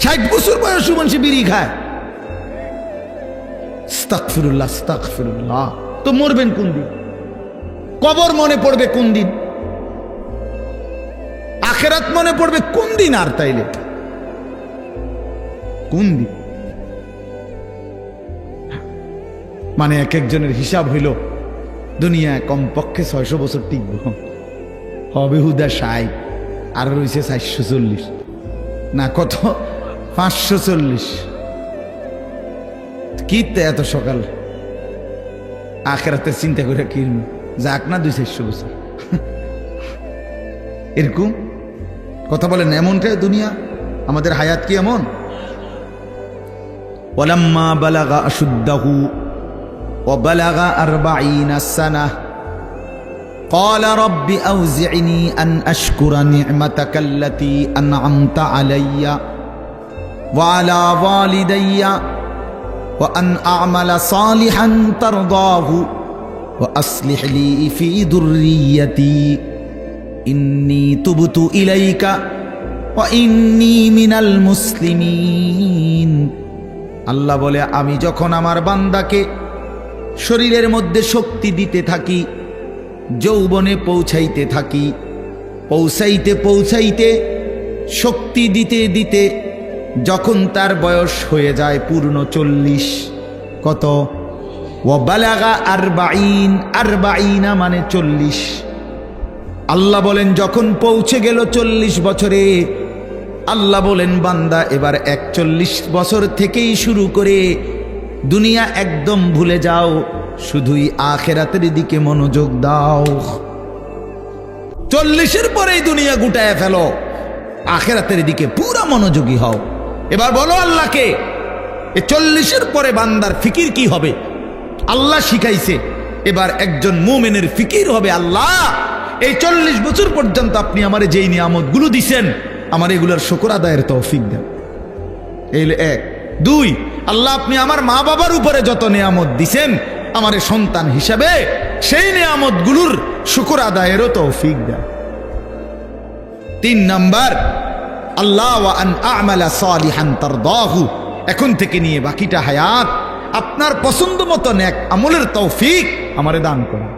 60 বছর বয়স মানুষ বিড়ি খায়। আস্তাগফিরুল্লাহ আস্তাগফিরুল্লাহ। তো মরবেন কোন দিন? কবর মনে পড়বে কোন দিন? আখিরাত মনে পড়বে কোন দিন? আর তাইলে কোন দিন? মানে এক একজনের হিসাব হইল দুনিয়ায় কমপক্ষে 600 বছর টিকব, হবে হুদা 60, আর রয়েছে 440 না কত 540। কি এত সকাল আখিরাতের চিন্তা করে কি যাক না 200-400 বছর এরকম কথা বলেন। এমনটাই দুনিয়া, আমাদের হায়াত কি এমন? ওয়ালাম্মা বালাগা আশুদ্দাহু ওয়া বালাগা 40 সানাহ قال رب أوزعني أن أشكر نعمتك التي أنعمت علي وعلى والدي وأن أعمل صالحا ترضاه وأصلح لي في ذريتي إني تبت إليك وإني من المسلمين। আল্লাহ বলে, আমি যখন আমার বান্দাকে শরীরের মধ্যে শক্তি দিতে থাকি, যৌবনে পৌঁছাইতে থাকি, পৌঁছাইতে পৌঁছাইতে শক্তি দিতে দিতে যখন তার বয়স হয়ে যায় পূর্ণ 40, কত? ওয়া বালাগা 40 মানে 40। আল্লাহ বলেন যখন পৌঁছে গেল 40 বছরে, আল্লাহ বলেন বান্দা এবার 41 বছর থেকেই শুরু করে দুনিয়া একদম ভুলে যাও, শুধুই আখিরাতের দিকে মনোযোগ দাও। 40-এর পরেই দুনিয়া গুটায় ফেলো, আখিরাতের দিকে পুরা মনোযোগী হও। এবার বলো আল্লাহকে, এই 40-এর পরে বান্দার ফিকির কি হবে? আল্লাহ শিখাইছে এবার একজন মুমিনের ফিকির হবে, আল্লাহ এই 40 বছর পর্যন্ত আপনি আমারে যেই নিয়ামতগুলো দিছেন, আমার এগুলোর শুকর আদায়ের তৌফিক দেন। এই 1। 2, আল্লাহ আপনি আমার মা বাবার উপরে যত নিয়ামত দিছেন, আমার সন্তান হিসাবে সেই নিয়ামতগুলোর শুকর আদায়েরও তৌফিক দেন। 3 নাম্বার, আল্লাহ ওয়া আন আ'মালা সালিহান তারদাহু, এখন থেকে নিয়ে বাকিটা হায়াত আপনার পছন্দ মতো নেক আমলের তৌফিক আমারে দান করুন।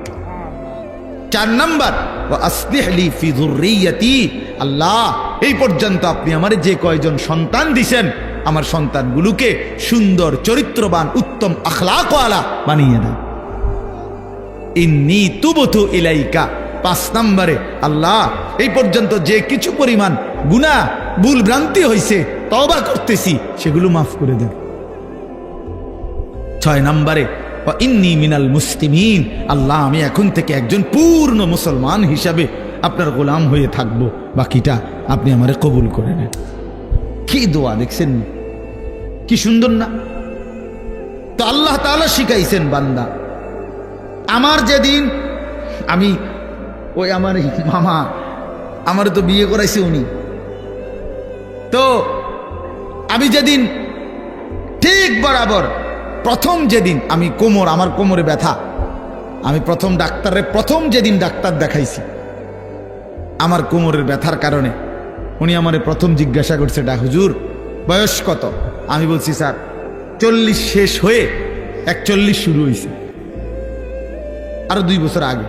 4 নাম্বার, ওয়া আসলিহ লি ফি যুররিয়াতি, আল্লাহ এই পর্যন্ত আপনি আমারে যে কয়জন সন্তান দিছেন, আমার সন্তানগুলোকে সুন্দর চরিত্রবান উত্তম আখলাকওয়ালা বানিয়ে দেন। ইন্নী তুবতু ইলাইকা, 5 নম্বরে, আল্লাহ এই পর্যন্ত যে কিছু পরিমাণ গুনাহ ভুল ভ্রান্তি হয়েছে তওবা করতেছি, সেগুলো মাফ করে দেন। 6 নম্বরে, ওয়া ইন্নী মিনাল মুসলিমিন, আল্লাহ আমি এখন থেকে একজন পূর্ণ মুসলমান হিসাবে আপনার গোলাম হয়ে থাকব, বাকিটা আপনি আমারে কবুল করে নেন। কি দোয়া দেখছেন, কি সুন্দর না? তো আল্লাহ তাআলা শিখাইছেন বান্দা, আমার যেদিন আমি ওই আমার মামা আমার তো বিয়ে করাইছে উনি, তো আমি যেদিন ঠিক বরাবর প্রথম যেদিন আমি আমার কোমরে ব্যথা, আমি প্রথম যেদিন ডাক্তার দেখাইছি আমার কোমরের ব্যথার কারণে, উনি আমারে প্রথম জিজ্ঞাসা করছে, হুজুর বয়স কত? আমি বলছি স্যার 40 শেষ হয়ে 41 শুরু হয়েছে, আরো 2 বছর আগে।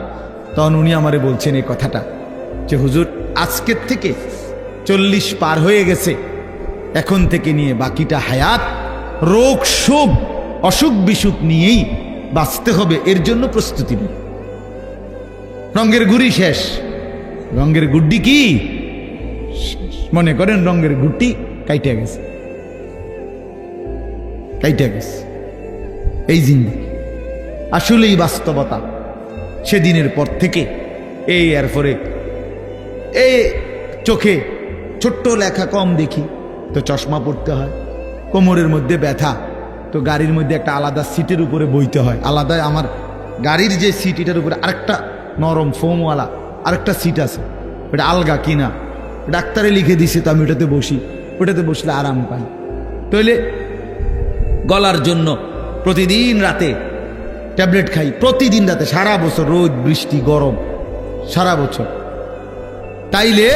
তখন উনি আমারে বলছেন এই কথাটা যে হুজুর আজকের থেকে 40 পার হয়ে গেছে, এখন থেকে নিয়ে বাকিটা হায়াত রোগ শোক অসুখ বিসুখ নিয়েই বাঁচতে হবে, এর জন্য প্রস্তুতি নেই। রঙের গুড়ি শেষ, রঙের গুড্ডি কি মনে করেন, রঙের গুড্ডি কাইটে গেছে, এই জিন্দেগি আসলেই বাস্তবতা। সেদিনের পর থেকে এই এরপরে এই চোখে ছোট্ট লেখা কম দেখি তো চশমা পড়তে হয়, কোমরের মধ্যে ব্যথা তো গাড়ির মধ্যে একটা আলাদা সিটের উপরে বইতে হয়, আলাদা আমার গাড়ির যে সিট এটার উপরে আরেকটা নরম ফোমওয়ালা আরেকটা সিট আছে, ওটা আলগা কিনা, ডাক্তারে লিখে দিছে, তো আমি ওটাতে বসি, ওটাতে বসলে আরাম পাই। তাহলে গলার জন্য প্রতিদিন রাতে ট্যাবলেট খাই, প্রতিদিন রাতে, সারা বছর রোদ বৃষ্টি গরম সারা বছর। তাইলে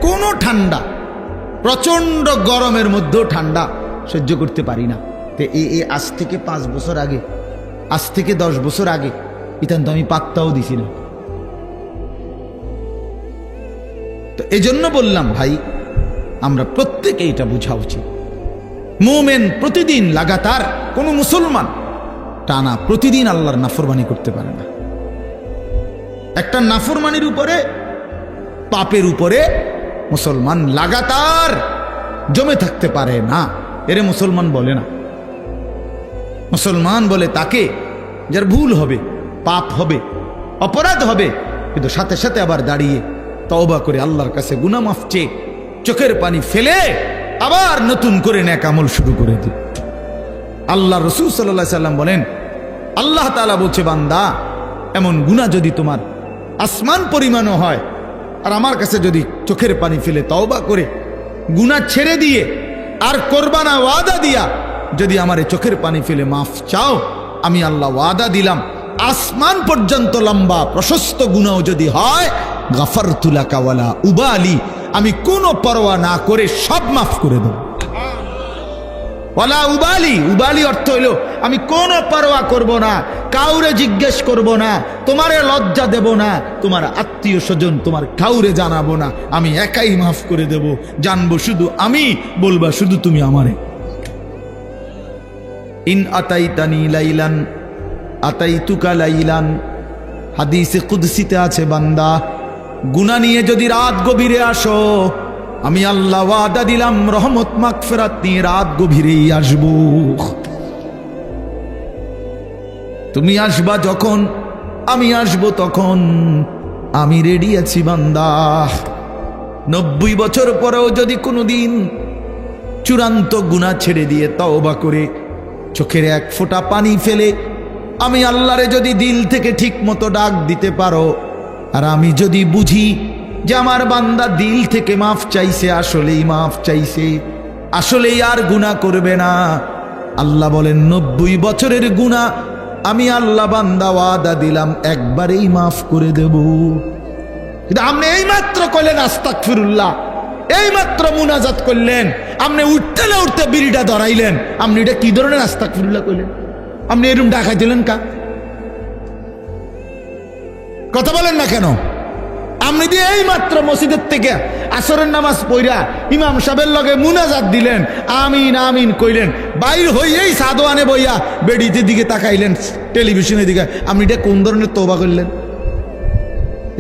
কোনো ঠান্ডা প্রচন্ড গরমের মধ্যেও ঠান্ডা সহ্য করতে পারি না। তো এই আজ থেকে 5 বছর আগে, আজ থেকে 10 বছর আগে ইতান তো আমি পাত্তাও দিছি না। তো এজন্য বললাম ভাই, আমরা প্রত্যেকে এটা বোঝা উচিত। মুমিন প্রতিদিন লাগাতার, কোন মুসলমান টানা প্রতিদিন আল্লাহর নাফরমানি করতে পারে না। একটা নাফরমানির উপরে, পাপের উপরে মুসলমান লাগাতার জমে থাকতে পারে না। এরে মুসলমান বলে না। মুসলমান বলে তাকে যার ভুল হবে, পাপ হবে, অপরাধ হবে, কিন্তু সাথে সাথে আবার দাঁড়িয়ে তওবা করে আল্লাহর কাছে গুনাহ মাফ চেয়ে চোখের পানি ফেলে আবার নতুন করে নেক আমল শুরু করে দিই। আল্লাহ রাসূল সাল্লাল্লাহু আলাইহি সাল্লাম বলেন, আল্লাহ তাআলা বলছে, বান্দা এমন গুনাহ যদি তোমার আসমান পরিমাণও হয়, আর আমার কাছে যদি চোখের পানি ফেলে তওবা করে গুনাহ ছেড়ে দিয়ে আর করবা না ওয়াদা দিয়া যদি আমারে চোখের পানি ফেলে মাফ চাও, আমি আল্লাহ ওয়াদা দিলাম আসমান পর্যন্ত লম্বা প্রশস্ত গুনাহ যদি হয়, গাফারতু লাকা ওয়ালা উবালি, আমি কোনো পরোয়া না করে সব মাফ করে দেব। ওয়ালা উবালি, উবালি অর্থ হইল আমি কোনো পরোয়া করব না, কাউরে জিজ্ঞেস করব না, তোমারে লজ্জা দেব না, তোমার আত্মীয় স্বজন তোমার কাউরে জানাবো না, আমি একাই মাফ করে দেব, জানবো শুধু আমি, বলবা শুধু তুমি আমারে। ইন আতাইতানি লাইলান আতাইতুকা লাইলান, হাদিসে কুদসিতে আছে, বান্দা গুনাহ নিয়ে যদি রাত গভীরে আসো, আমি আল্লাহ ওয়াদা দিলাম রহমত মাগফিরাত নিয়ে রাত গভীরেই আসব। তুমি আসবা যখন, আমি আসব তখন, আমি রেডি আছি বান্দা। 90 বছর পরেও যদি কোনোদিন চূড়ান্ত গুনাহ ছেড়ে দিয়ে তওবা করে চোখের এক ফোঁটা পানি ফেলে আমি আল্লাহরে যদি দিল থেকে ঠিক মতো ডাক দিতে পারো, আর আমি যদি বুঝি যে আমার বান্দা দিল থেকে মাফ চাইছে, আসলেই মাফ চাইছে, আসলেই আর গুনাহ করবে না, আল্লাহ বলেন 90 বছরের গুনাহ আমি আল্লাহ বান্দা ওয়াদা দিলাম একবারেই মাফ করে দেব। কিন্তু আপনি এই মাত্র কইলেন আস্তাগফিরুল্লাহ, এই মাত্র মুনাজাত করলেন, আপনি উঠতে না উঠতে বিড়িটা ধরাইলেন, আপনি এটা কি ধরনের আস্তাগফিরুল্লাহ কইলেন? আপনি এরকম ডাকাই দিলেন কা? কথা বলেন না কেন? আপনি দিয়ে এই মাত্র মসজিদের থেকে আসরের নামাজ পড়া ইমাম সাহেবের লগে মুনাজাত দিলেন, আমিন আমিন কইলেন, বাইর হইয়েই সাদওয়ানে বইয়া বেডিতে দিকে তাকাইলেন, টেলিভিশনের দিকে, আপনি এটা কোন ধরনের তওবা করলেন?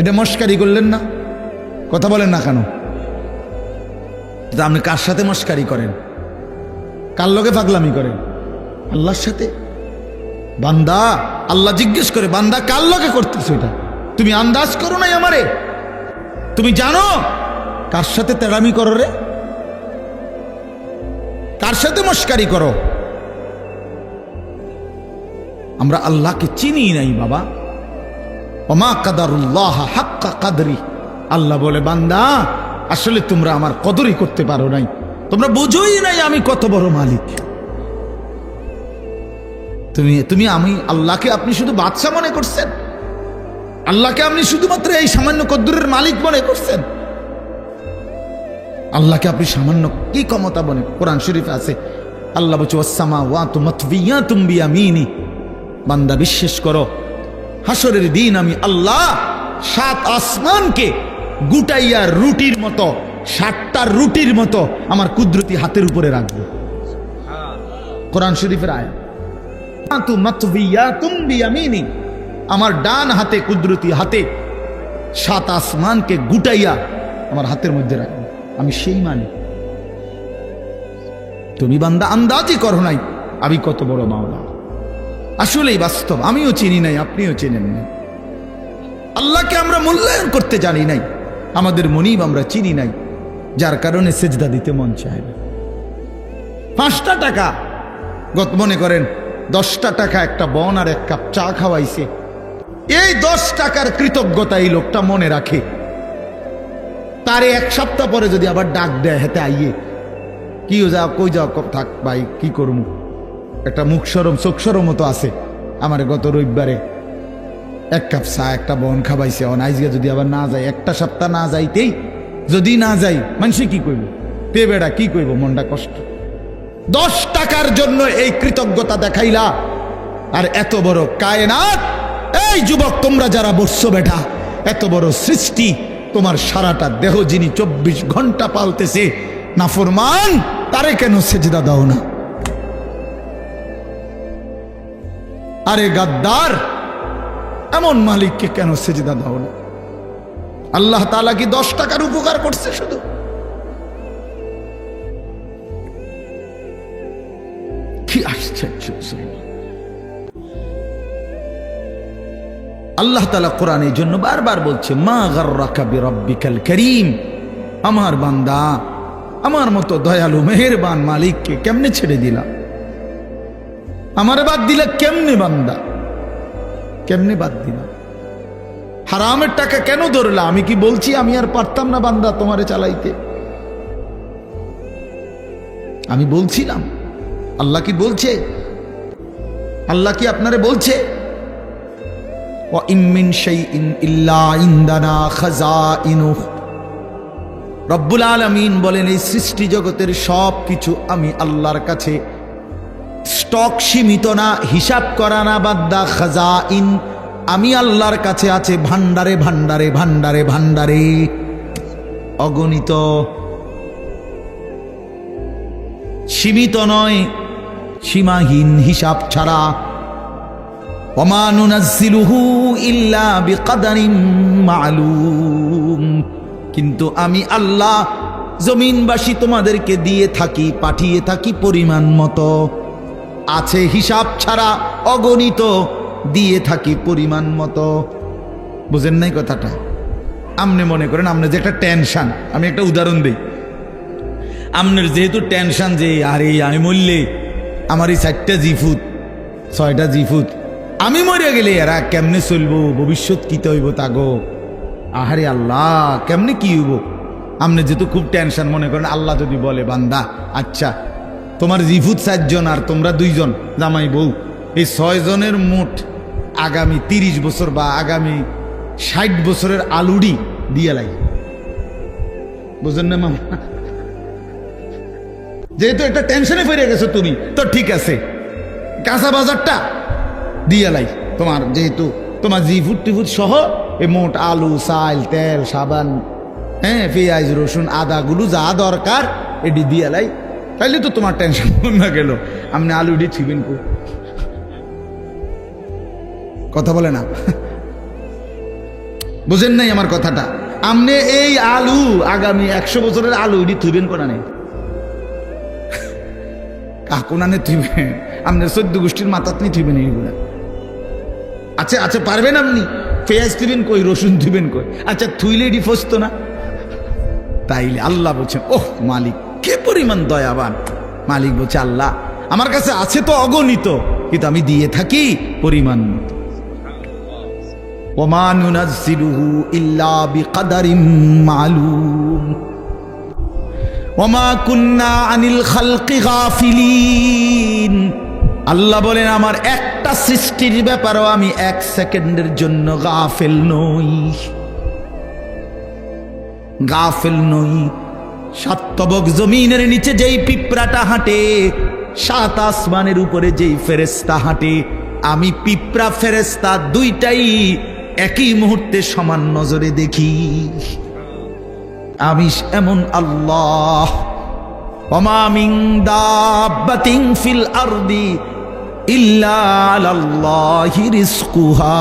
এটা মস্কারি করলেন না? কথা বলেন না কেন? আপনি কার সাথে মস্কারি করেন? কার লগে পাগলামি করেন? আল্লাহর সাথে। বান্দা আল্লাহ জিজ্ঞেস করে, বান্দা কার লগে করতেছো এটা? তুমি আন্দাজ করো নাই আমারে? তুমি জানো কার সাথে তেড়ামি করো রে? কার সাথে মস্কারি করো? আমরা আল্লাহকে চিনি নাই বাবা। ওমা কাদারুল্লাহ হাক্কা কাদরি, আল্লাহ বলে, বান্দা আসলে তোমরা আমার কদরই করতে পারো নাই, তোমরা বুঝোই নাই আমি কত বড় মালিক। তুমি আমি আল্লাহকে আপনি শুধু বাদশা মনে করছেন, আল্লাহকে আপনি শুধুমাত্র এই সামান্য কদ্দুরের মালিক মনে করছেন, আল্লাহকে আপনি সামান্য কি ক্ষমতা মনে? কোরআন শরীফে আছে, আল্লাহ বলছে ওয়াসসামাওয়াতু মাতবিয়াতুম বিয়ামিনি, বান্দা বিশ্বাস করো হাসরের দিন আমি আল্লাহ 7 আসমানকে গুটাইয়া রুটির মতো, 7টা রুটির মতো আমার কুদরতি হাতের উপরে রাখবো। কোরআন শরীফের আয়াত, মাতবিয়াতুম বিয়ামিনি, আমার ডান হাতে কুদরতি হাতে 7 আসমানকে গুটাইয়া আমার হাতের মধ্যে রাখবো, আমি সেই মালিক। তুমি বান্দা আন্দাজই করো নাই আমি কত বড় মাওলা। আসলেই বাস্তব, আমিও চিনি নাই, আপনিও চেনেন না। আল্লাহকে আমরা মূল্যায়ন করতে জানি নাই, আমাদের মনিব আমরা চিনি নাই, যার কারণে সেজদা দিতে মন চায় না। 5টা টাকা, মনে করেন 10টা টাকা একটা বন আর 1 কাপ চা খাওয়াইছে, এই 10 টাকার কৃতজ্ঞতা এই লোকটা মনে রাখে, তারে 1 সপ্তাহ পরে যদি আবার ডাক দেয়, হেতে আইয়ে কি যাও কই যাও, থাক ভাই কি করবো, একটা মুখ সরম চোখ সরম মতো আছে, আমার গত রবিবারে 1 কাপ চা একটা বন খাওয়াইছে, অনাইজকে যদি আবার না যায়, একটা সপ্তাহ না যাইতেই যদি না যাই, মানুষে কি করবে? তে বেড়া কি কইব, মনটা কষ্ট। 10 টাকার জন্য এই কৃতজ্ঞতা দেখাইলা, আর এত বড় কায়নাত, এই যুবক তোমরা যারা বসছো বেটা, এত বড় সৃষ্টি, তোমার সারাটা দেহ যিনি 24 ঘন্টা পালতেছে, নাফরমান তারে কেন সেজদা দাও না? আরে গাদ্দার, এমন মালিককে কেন সেজদা দাও না? আল্লাহ তাআলা কি 10 টাকার উপকার করছে শুধু? কি আশ্চর্য! আল্লাহ তাআলা কোরআনের জন্য বারবার বলছে, মা গাররাকা বিরাব্বিকাল কারীম, আমার বান্দা, আমার মতো দয়ালু মেহেরবান মালিককে কেমনে ছেড়ে দিলা? আমারে বাদ দিলা কেমনে বান্দা? কেমনে বাদ দিলা? হারামের টাকা কেন ধরলা? আমি কি বলছি আমি আর পারতাম না বান্দা তোমারে চালাইতে? আমি বলছিলাম? আল্লাহ কি বলছে? আল্লাহ কি আপনারে বলছে ওয়া ইন মিন শাইইন ইল্লা ইনদানা খাযাইনুহু? রব্বুল আলামিন বলেন, এই সৃষ্টি জগতের সব কিছু আমি আল্লাহর কাছে স্টক সীমিত না, হিসাব করা না বান্দা, খাযাইন আমি আল্লাহর কাছে আছে ভান্ডারে ভান্ডারে ভান্ডারে ভান্ডারে, অগণিত, সীমিত নয়, সীমাহীন, হিসাব ছাড়া। ওমা নুনাজ্জিলুহু ইল্লা বিকদারিন মালুম, কিন্তু আমি আল্লাহ জমিনবাসী তোমাদেরকে দিয়ে থাকি, পাঠিয়ে থাকি পরিমাণ মতো, আছে হিসাব ছাড়া, অগণিত, দিয়ে থাকি পরিমাণ মতো। বুঝেন নাই কথাটা? আপনি মনে করেন আপনার যে একটা টেনশন, আমি একটা উদাহরণ দিই, আপনার যেহেতু টেনশন যে আরে আমি মরলে আমার এই 4টা জিফুত 6টা জিফুত, আমি মরে গেলে এরা কেমনে চলবো, ভবিষ্যৎ কি হইব তাগো, আহারে আল্লাহ কেমনে কি হইব, আপনি যেহেতু খুব টেনশন, মনে করেন আল্লাহ যদি বলে বান্দা আচ্ছা তোমার জিফুত 4 জন আর তোমরা 2 জন জামাই বউ, এই 6 জনের মোট আগামী 30 বছর বা আগামী 60 বছরের আলুডি দিয়ে লাগে। বুঝেন না মামা? যেহেতু একটা টেনশনে ফিরে গেছো তুমি, তো ঠিক আছে, কাঁচা বাজারটা দিয়ে লাই তোমার, যেহেতু তোমার জিফুট টিফুট সহ এই মোট আলু, চাল, তেল, সাবান, হ্যাঁ, পেঁয়াজ, রসুন, আদাগুলো যা দরকার এটি দিয়ে লাই, তাইলে তো তোমার টেনশন না গেল। আপনি আলুডি ছিবেন কো? কথা বলে না, বুঝেন নাই আমার কথাটা? আপনি এই আলু আগামী 100 বছরের আলু এটি থুইবেন কোনা নেই, কোনানে থুইবেন, আপনার 14 গোষ্ঠীর মাথাত নিয়ে থুইবেন এইগুলা। আচ্ছা আচ্ছা পারবেন আপনি? পেঁয়াজ থুইবেন কই, রসুন থুইবেন কই? আচ্ছা থুইলে এটি ফসতো না? তাইলে আল্লাহ বলছেন, ওহ মালিক কে পরিমাণ দয়াবান। মালিক বলছে, আল্লাহ আমার কাছে আছে তো অগণিত, কিন্তু আমি দিয়ে থাকি পরিমাণ মতো। ওমা নুনাজ্জিলুহু ইল্লা বিকদারিন মালুম ওমা কুন্না আনিল খালকি গাফিলিন। আল্লাহ বলেন, আমার একটা সৃষ্টির ব্যাপারেও আমি 1 সেকেন্ডের জন্য গাফেল নই, গাফেল নই। 7 তবক জমিনের নিচে যেই পিঁপড়াটা হাঁটে, 7 আসমানের উপরে যেই ফেরেশতা হাঁটে, আমি পিঁপড়া ফেরেশতা দুইটাই একই মুহূর্তে সমান নজরে দেখি। আমি এমন আল্লাহ। ওমা মিন দাব্বাতিন ফিল আরদি ইল্লা আলাল্লাহি রিজকুহা।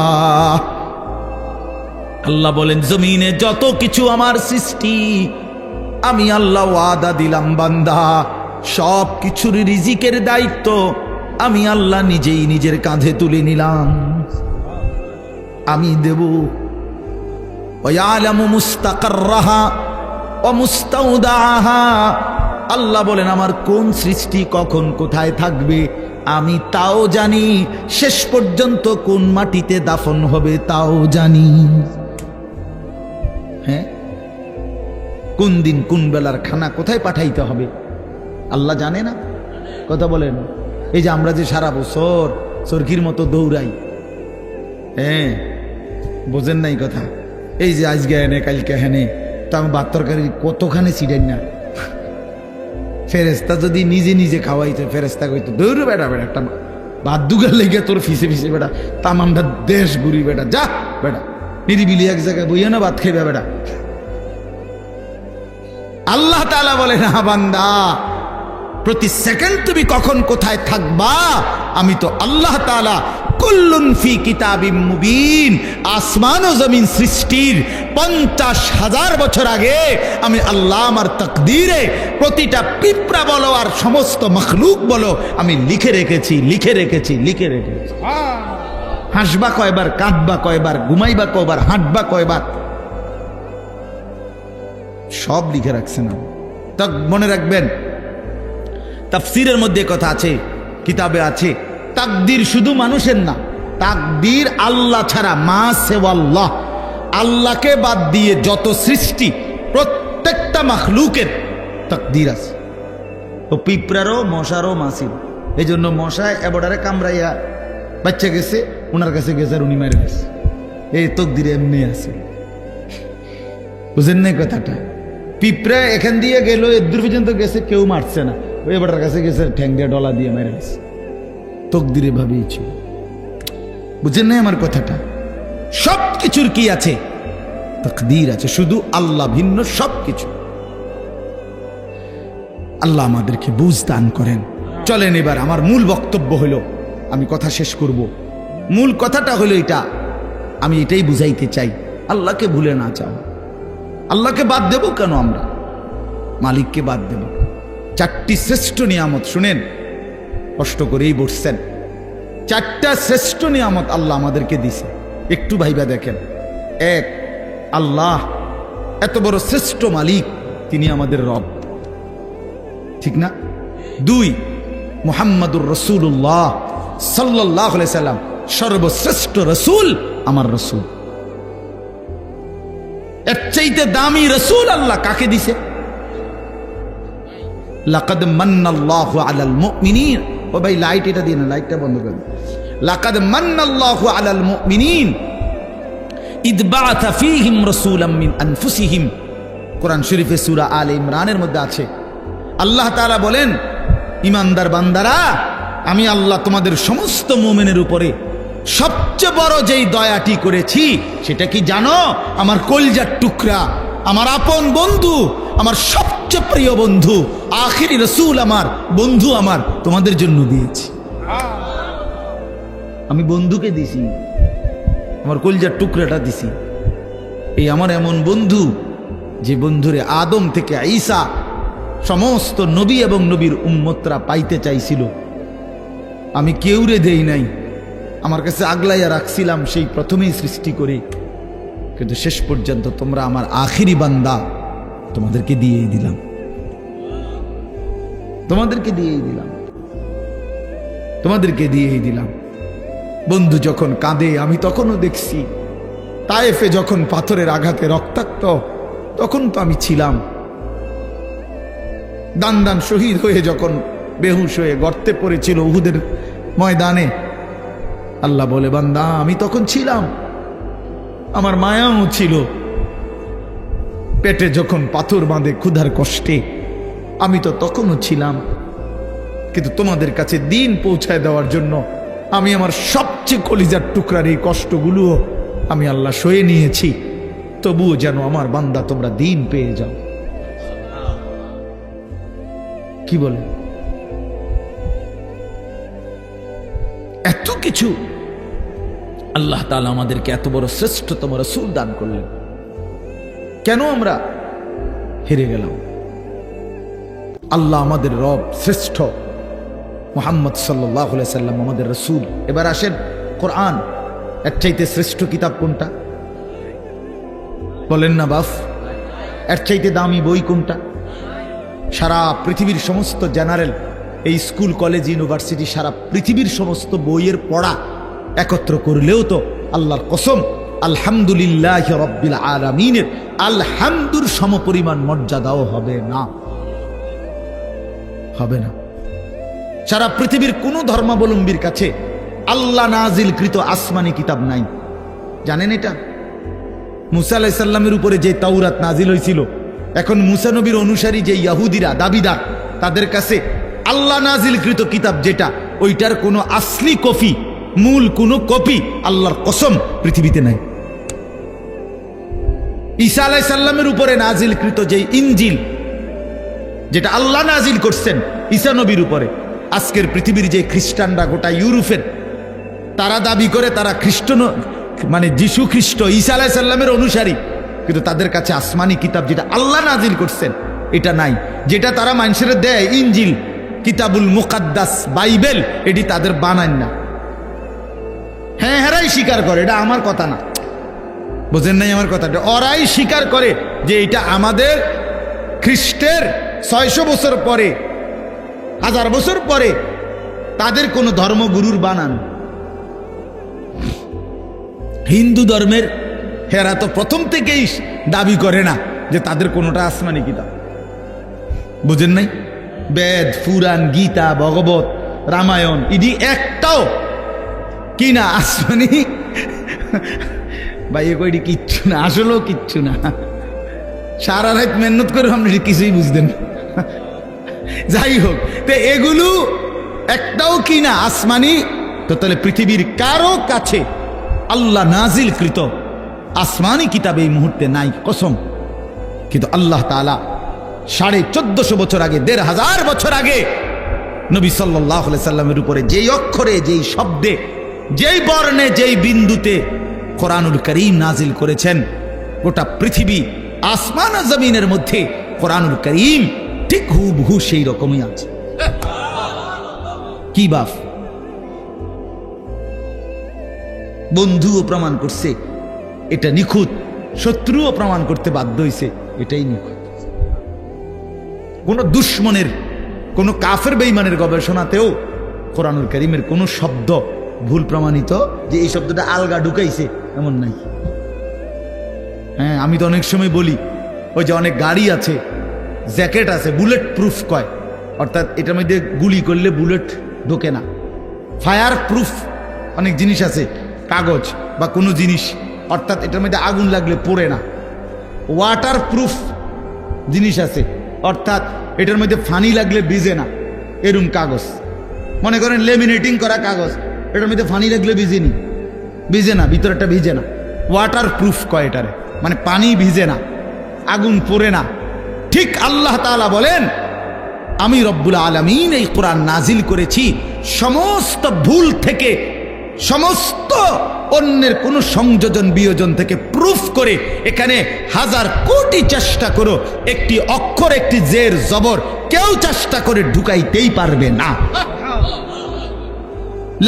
আল্লাহ বলেন, জমিনে যত কিছু আমার সৃষ্টি, আমি আল্লাহ ওয়াদা দিলাম বান্দা, সব কিছুর রিজিকের দায়িত্ব আমি আল্লাহ নিজেই নিজের কাঁধে তুলে নিলাম, আমি দেব। ওয়ায়ালামু মুস্তাকাররাহা ওয়া মুস্তাউদাহা। আল্লাহ বলেন, আমার কোন সৃষ্টি কখন কোথায় থাকবে আমি তাও জানি, শেষ পর্যন্ত কোন মাটিতে দাফন হবে তাও জানি। হ্যাঁ, কোন দিন কোন বেলার খানা কোথায় পাঠাইতে হবে আল্লাহ জানে না? কথা বলেন। এই যে আমরা যে সারা বছর চরকির মতো দৌড়াই, হ্যাঁ বোঝেন নাই কথা? এই যে আজকে হেনে কালকে হেনে, তো আমি 72 তরকারি কতখানি ছিড়েন না, ফেরেস্তা যদি নিজে নিজে খাওয়াইতো, ফেরেস্তা কইতো দৌড় বেটা বেটা একটা ভাত দুগার লেগে তোর ফিসে ফিসে বেটা তামামটা দেশ ঘুরি বেটা, যা বেটা নিরিবিলি এক জায়গায় বইয়া না ভাত খাইবে বেটা। আল্লাহ তাআলা বলে না বান্দা, প্রতি সেকেন্ড তুমি কখন কোথায় থাকবা আমি তো আল্লাহ তাআলা কুল্লুন ফি কিতাবিম মুবিন, আসমান ও জমিন সৃষ্টির 50,000 বছর আগে আমি আল্লাহ আমার তাকদীরে প্রতিটা পিঁপড়া বলো আর সমস্ত মখলুক বলো আমি লিখে রেখেছি, লিখে রেখেছি, লিখে রেখেছি। হাসবা কয়বার, কাঁদবা কয়বার, ঘুমাইবা কয়বার, হাঁটবা কয়বার, সব লিখে রাখছেন। তা মনে রাখবেন, তাফসীরের মধ্যে কথা আছে, কিতাবে আছে, তাকদীর শুধু মানুষের না, তাকদীর আল্লাহ ছাড়া, মা সেওয়াল্লাহ, আল্লাহকে বাদ দিয়ে যত সৃষ্টি প্রত্যেকটা মাখলুকের তাকদীর আছে। ও পিঁপড়ারও, মশারও, মাছির। এই জন্য মশায় এবডারে কামড়াইয়া বাচ্চা গেছে, ওনার কাছে গেছে আর উনি মেরে গেছে, এই তাকদীরে এমনি আছে। বুঝেন না কথাটা? পিঁপড়া এখান দিয়ে গেল, এদূর পর্যন্ত গেছে, কেউ মারছে না, এবারের কাছে গেছে ঠ্যাং দিয়ে ডলা দিয়ে মেরে গেছে, তকদিরে ভাবিয়েছিল। বুঝেন না আমার কথাটা? সব কিছুর কি আছে? তাকদীর আছে, শুধু আল্লাহ ভিন্ন সব কিছু। আল্লাহ আমাদেরকে বুঝ দান করেন। চলেন এবার আমার মূল বক্তব্য হলো, আমি কথা শেষ করব। মূল কথাটা হলো এটা, আমি এটাই বুঝাইতে চাই, আল্লাহকে ভুলে না চাও। আল্লাহকে বাদ দেব কেন? আমরা মালিককে বাদ দেব। 4টি শ্রেষ্ঠ নিয়ামত, শুনেন, কষ্ট করেই বসছেন, 4টা শ্রেষ্ঠ নিয়ামত আল্লাহ আমাদেরকে দিছে, একটু ভাইবা দেখেন। 1, আল্লাহ এত বড় শ্রেষ্ঠ মালিক, তিনি আমাদের রব, ঠিক না? 2, মুহাম্মাদুর রাসূলুল্লাহ সাল্লাল্লাহু আলাইহি সাল্লাম, সর্বশ্রেষ্ঠ রাসূল আমার রাসূল। এর চাইতে দামি রাসূল আল্লাহ কাকে দিছে? লাকাদ মান্নাল্লাহু আলাল মুমিনিন। ও ভাই লাইট এটা দিন, লাইটটা বন্ধ করুন। লাকাদ মান্নাল্লাহু আলাল মুমিনিন ইদ বাআথা ফীহিম রাসূলাম মিন আনফুসিহিম। কোরআন শরীফে সূরা আলে ইমরানের মধ্যে আছে, আল্লাহ তাআলা বলেন, ঈমানদার বান্দারা, আমি আল্লাহ তোমাদের সমস্ত মুমিনের উপরে সবচেয়ে বড় যেই দয়াটি করেছি সেটা কি জানো? আমার কলিজার টুকরা, আমার আপন বন্ধু, আমার সবচেয়ে প্রিয় বন্ধু, আখিরি রাসূল, আমার বন্ধু, আমার তোমাদের জন্য দিয়েছি। আমি বন্ধুকে দিছি, আমার কলিজার টুকরাটা দিছি। এই আমার এমন বন্ধু, যে বন্ধুরে আদম থেকে ঈসা সমস্ত নবী এবং নবীর উম্মতরা পাইতে চাইছিল, আমি কেউরে দেই নাই, আমার কাছে আগলাইয়া রাখছিলাম সেই প্রথমেই সৃষ্টি করে, কিন্তু শেষ পর্যন্ত তোমরা আমার আখিরি বান্দা, তোমাদেরকে দিয়েই দিলাম, তোমাদেরকে দিয়েই দিলাম, তোমাদেরকে দিয়েই দিলাম। বন্ধু যখন কাঁদে আমি তখনও দেখছি, তায়েফে যখন পাথরের আঘাতে রক্তাক্ত, তখন তো আমি ছিলাম। দান দান শহীদ হয়ে যখন বেহুশ হয়ে গর্তে পড়েছিল উহুদের ময়দানে, আল্লাহ বলে, বান্দা আমি তখন ছিলাম, আমার মায়াও ছিল। পেটে যখন পাথর বাঁধে ক্ষুধার কষ্টে, আমি তো তখনও ছিলাম। কিন্তু তোমাদের কাছে দিন পৌঁছায় দেওয়ার জন্য আমি আমার সবচেয়ে কলিজার টুকরার এই কষ্টগুলো আমি আল্লাহ সয়ে নিয়েছি, তবুও যেন আমার বান্দা তোমরা দিন পেয়ে যাও। কি বলে? এত কিছু আল্লাহ তাআলা আমাদেরকে এত বড় শ্রেষ্ঠতম রাসূল দান করলেন, কেন আমরা হেরে গেলাম? আল্লাহ আমাদের রব, শ্রেষ্ঠ মুহাম্মদ সাল্লাল্লাহু আলাইহি সাল্লাম আমাদের রাসূল। এবার আসেন, কোরআন এর চাইতে শ্রেষ্ঠ কিতাব কোনটা? বলেন না বাপ, এর চাইতে দামি বই কোনটা? সারা পৃথিবীর সমস্ত জেনারেল, এই স্কুল কলেজ ইউনিভার্সিটি, সারা পৃথিবীর সমস্ত বইয়ের পড়া একত্র করলেও তো আল্লাহর কসম আলহামদুলিল্লাহ রব্বিল আলামিনের আলহামদুর সমপরিমাণ মর্যাদাও হবে না, হবে না। সারা পৃথিবীর কোন ধর্মাবলম্বীর কাছে আল্লাহ নাজিলকৃত আসমানি কিতাব নাই, জানেন এটা? মুসা আলাইহিস সালামের উপরে যে তাওরাত নাজিল হয়েছিল, এখন মুসা নবীর অনুসারী যে ইহুদিরা দাবিদার, তাদের কাছে আল্লাহ নাজিলকৃত কিতাব যেটা, ওইটার কোনো আসলি কপি, মূল কোনো কপি আল্লাহর কসম পৃথিবীতে নাই। ঈসা আলাইহিস সালামের উপরে নাজিলকৃত যেই ইনজিল, যেটা আল্লাহ নাজিল করছেন ঈসা নবীর উপরে, আজকের পৃথিবীর যে খ্রিস্টানরা গোটা ইউরোপের, তারা দাবি করে তারা খ্রিস্ট, মানে যিশু খ্রিস্ট ঈসা আলাইহিস সালামের অনুসারী, কিন্তু তাদের কাছে আসমানি কিতাব যেটা আল্লাহ নাজিল করছেন এটা নাই। যেটা তারা মানুষের দেয় ইনজিল, কিতাবুল মুকাদ্দাস, বাইবেল, এটি তাদের বানান না। হ্যাঁ, হেরাই স্বীকার করে, এটা আমার কথা না, বোঝেন নাই আমার কথাটা। ওরাই স্বীকার করে যে এটা আমাদের খ্রিস্টের 600 বছর পরে, 1000 বছর পরে তাদের কোনো ধর্মগুরুর বানান। হিন্দু ধর্মের হেরা তো প্রথম থেকেই দাবি করে না যে তাদের কোনোটা আসমানি কিতাব, বুঝেন নাই? বেদ, পুরাণ, গীতা, ভগবত, রামায়ণ, ইডি একটাও কি না আসমানি। ভাই কইটি কিচ্ছু না, আসলেও কিচ্ছু না। সারা রাত মেহনত করে আপনি কিছুই বুঝতেন। যাই হোক, তো এগুলো একটাও কি না আসমানি। তো তাহলে পৃথিবীর কারো কাছে আল্লাহ নাজিলকৃত আসমানি কিতাব এই মুহূর্তে নাই, কসম। কিন্তু আল্লাহ তাআলা 1450 বছর আগে, 1500 বছর আগে নবী সাল্লাল্লাহু আলাইহি সাল্লামের উপরে যেই অক্ষরে, যেই শব্দে, যেই বর্ণে, যেই বিন্দুতে কোরআনুল কারীম নাজিল করেছেন, গোটা পৃথিবী আসমান আর জমিনের মধ্যে কোরআনুল কারীম ঠিক হুবহু সেই রকমই আছে। কি বাপ, বন্ধুও প্রমাণ করছে এটা নিখুঁত, শত্রুও প্রমাণ করতে বাধ্য হয়েছে এটাই নিখুঁত। কোন দুশ্মনের, কোন কাফের বেঈমানের গবেষণাতেও কোরআনুল কারীমের কোন শব্দ ভুল প্রমাণিত যে এই শব্দটা আলগা ঢুকাইছে এমন নাই। হ্যাঁ, আমি তো অনেক সময় বলি, ওই যে অনেক গাড়ি আছে, জ্যাকেট আছে, বুলেট প্রুফ কয়, অর্থাৎ এটার মধ্যে গুলি করলে বুলেট ঢোকে না। ফায়ার প্রুফ অনেক জিনিস আছে, কাগজ বা কোনো জিনিস, অর্থাৎ এটার মধ্যে আগুন লাগলে পড়ে না। ওয়াটার প্রুফ জিনিস আছে, অর্থাৎ এটার মধ্যে ফানি লাগলে ভিজে না, এরম কাগজ। মনে করেন লেমিনেটিং করা কাগজ, এটার মধ্যে ফানি লাগলে ভিজে না, ভিতরটা ভিজে না। ওয়াটার প্রুফ কয় এটারে, মানে পানি ভিজে না, আগুন পড়ে না। ঠিক আল্লাহ তাআলা বলেন, আমি রব্বুল আলামিন এই কোরআন নাজিল করেছি সমস্ত ভুল থেকে, সমস্ত অন্যের কোন সংযোজন বিয়োজন থেকে প্রুফ করে। এখানে 1000 কোটি চেষ্টা করো, একটি অক্ষর, একটি জের জবর কেউ চেষ্টা করে ঢুকাইতেই পারবে না।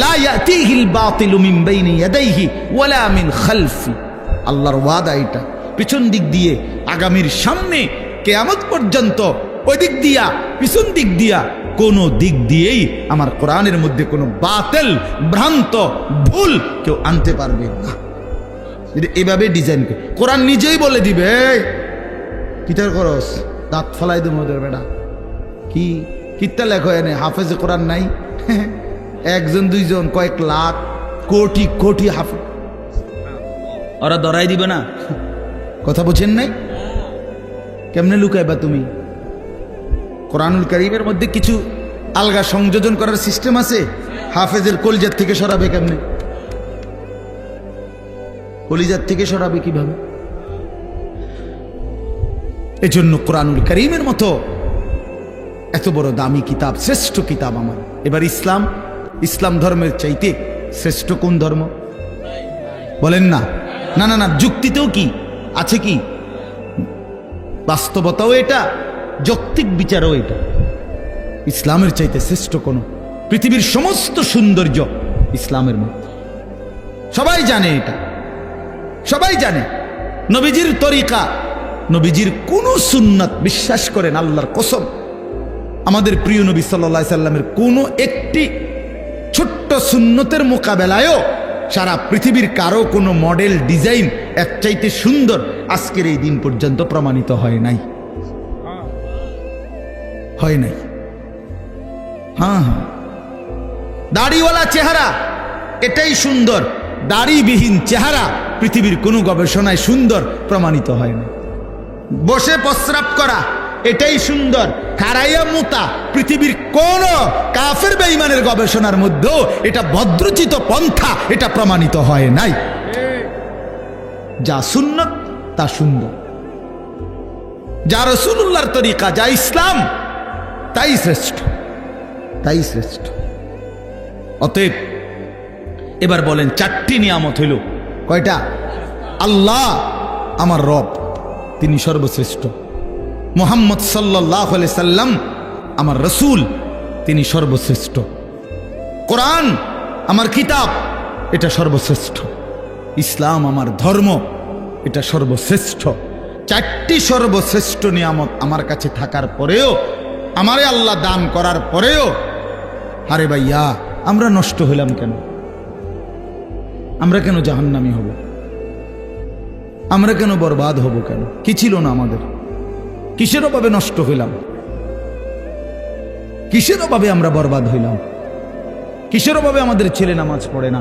লা ইয়াতিহিল বাতিলু মিন বাইনি ইয়াদাইহি ওয়ালা মিন খালফি। আল্লাহর ওয়াদা এটা, পিছন দিক দিয়ে, আগামীর সামনে, কিয়ামত পর্যন্ত, ওই দিক দিয়া, পিছন দিক দিয়া, কোন দিক দিয়েই আমার কোরআনের মধ্যে কোনো বাতিল, ভ্রান্ত, ভুল কেউ আনতে পারবে না। যদি এভাবে ডিজাইন করে, কোরআন নিজেই বলে দিবে, কিতার করস, দাঁত ফলাই দেব ওদের বেটা, কি কিতা লেখো এনে, হাফেজে কোরআন নাই, একজন দুইজন, কয়েক লাখ, কোটি কোটি হাফেজ, ওরা ধরাই দিবে না। কথা বুঝেন নাই? কেমনে লুকাইবা তুমি? কোরআনুল কারীমের মধ্যে কিছু আলগা সংযোজন করার সিস্টেম আছে। হাফেজের কলিজার থেকে সরাবে কেমনে? কলিজার থেকে সরাবে কিভাবে? এজন্য কোরআনুল কারীমের মতো এত বড় দামি কিতাব, শ্রেষ্ঠ কিতাব আমার। এবার ইসলাম ধর্মের চাইতে শ্রেষ্ঠ কোন ধর্ম বলেন না? না না না, যুক্তিতেও কি আছে, কি বাস্তবতাও এটা, যৌক্তিক বিচারও এটা। ইসলামের চাইতে শ্রেষ্ঠ কোন, পৃথিবীর সমস্ত সৌন্দর্য ইসলামের মধ্যে। সবাই জানে এটা, সবাই জানে। নবীজির তরিকা, নবীজির কোন সুন্নাত, বিশ্বাস করেন আল্লাহর কসম, আমাদের প্রিয় নবী সাল্লাল্লাহু আলাইহি সাল্লামের কোন একটি ছোট্ট সুন্নতের মোকাবেলায়ও সারা পৃথিবীর কারো কোনো মডেল, ডিজাইন এর চাইতে সুন্দর আজকের এই দিন পর্যন্ত প্রমাণিত হয় নাই, হয় নাই। হ্যাঁ হ্যাঁ, দাড়িওয়ালা চেহারা এটাই সুন্দর, দাড়িবিহীন চেহারা পৃথিবীর কোনো গবেষণায় সুন্দর প্রমাণিত হয় না। বসে প্রস্রাব করা এটাই সুন্দর, খাড়াইয়া মুতা পৃথিবীর কোন কাফের বেঈমানের গবেষণার মধ্যেও এটা ভদ্রচিত পন্থা এটা প্রমাণিত হয় নাই। যা সুন্নত তা সুন্দর, যা রাসূলুল্লাহর তরিকা, যা ইসলাম তাই শ্রেষ্ঠ, তাই শ্রেষ্ঠ। অতএব এবার বলেন চারটি নিয়ামত হইল কয়টা? আল্লাহ আমার রব, তিনি সর্বশ্রেষ্ঠ। মুহাম্মদ সাল্লাল্লাহু আলাইহি সাল্লাম আমার রসুল, তিনি সর্বশ্রেষ্ঠ। কোরআন আমার কিতাব, এটা সর্বশ্রেষ্ঠ। ইসলাম আমার ধর্ম, এটা সর্বশ্রেষ্ঠ। চারটি সর্বশ্রেষ্ঠ নিয়ামত আমার কাছে থাকার পরেও, আমারে আল্লাহ দান করার পরেও, আরে ভাইয়া আমরা নষ্ট হইলাম কেন? আমরা কেন জাহান্নামী হব? আমরা কেন বরবাদ হব? কেন? কি ছিল না আমাদের? কিসের অভাবে নষ্ট হইলাম? কিসের অভাবে আমরা বরবাদ হইলাম? কিসের অভাবে আমাদের ছেলে নামাজ পড়ে না?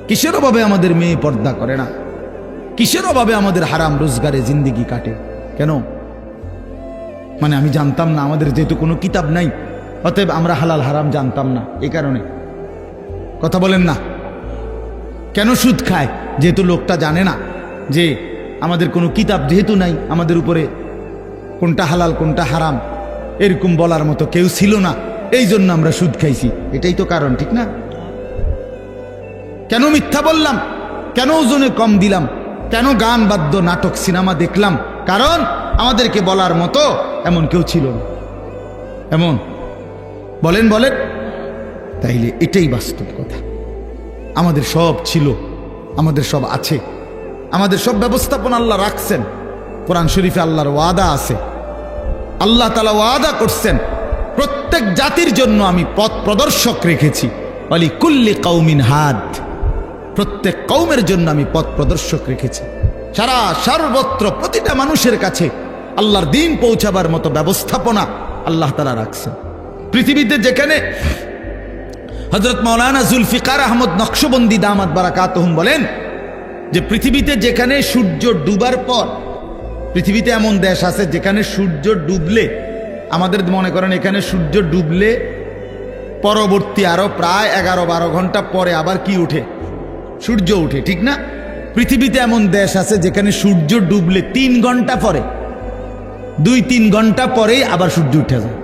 কিসের অভাবে আমাদের মেয়ে পর্দা করে না? কিসের অভাবে আমাদের হারাম রোজগারে জিন্দেগি কাটে? কেন? মানে আমি জানতাম না, আমাদের যেহেতু কোনো কিতাব নাই, অতএব আমরা হালাল হারাম জানতাম না, এই কারণে। কথা বলেন না কেন সুদ খায়? যেহেতু লোকটা জানে না যে আমাদের কোনো কিতাব যেহেতু নাই, আমাদের উপরে কোনটা হালাল কোনটা হারাম এরকম বলার মতো কেউ ছিল না, এই জন্য আমরা সুদ খাইছি। এটাই তো কারণ, ঠিক না? কেন মিথ্যা বললাম? কেন ওজনে কম দিলাম? কেন গান বাদ্য নাটক সিনেমা দেখলাম? কারণ আমাদেরকে বলার মতো এমন কেউ ছিল না। এমন বলেন বলেন, তাইলে এটাই বাস্তব কথা। আমাদের সব ছিল, আমাদের সব আছে, আমাদের সব ব্যবস্থাপনা আল্লাহ রাখছেন। কোরআন শরীফে আল্লাহর ওয়াদা আছে, আল্লাহ তাআলা ওয়াদা করছেন প্রত্যেক জাতির জন্য আমি পথ প্রদর্শক রেখেছি। ওয়ালি কুল্লি কওমিন হাদ, প্রত্যেক কওমের জন্য আমি পথ প্রদর্শক রেখেছি। সর্বত্র প্রতিটা মানুষের কাছে আল্লাহর দ্বীন পৌঁছাবার মতো ব্যবস্থাপনা আল্লাহ তাআলা রাখছেন। পৃথিবীতে যেখানে হযরত মাওলানা জুলফিকার আহমদ নকশবন্দি দামাত বারাকাতুহুম বলেন যে পৃথিবীতে যেখানে সূর্য ডুবার পর, পৃথিবীতে এমন দেশ আছে যেখানে সূর্য ডুবলে, আমাদের মনে করেন এখানে সূর্য ডুবলে পরবর্তী আরো প্রায় 11-12 ঘন্টা পরে আবার কি উঠে? সূর্য উঠে, ঠিক না? পৃথিবীতে এমন দেশ আছে যেখানে সূর্য ডুবলে 3 ঘন্টা পরে, 2-3 ঘন্টা পরেই আবার সূর্য উঠে যায়।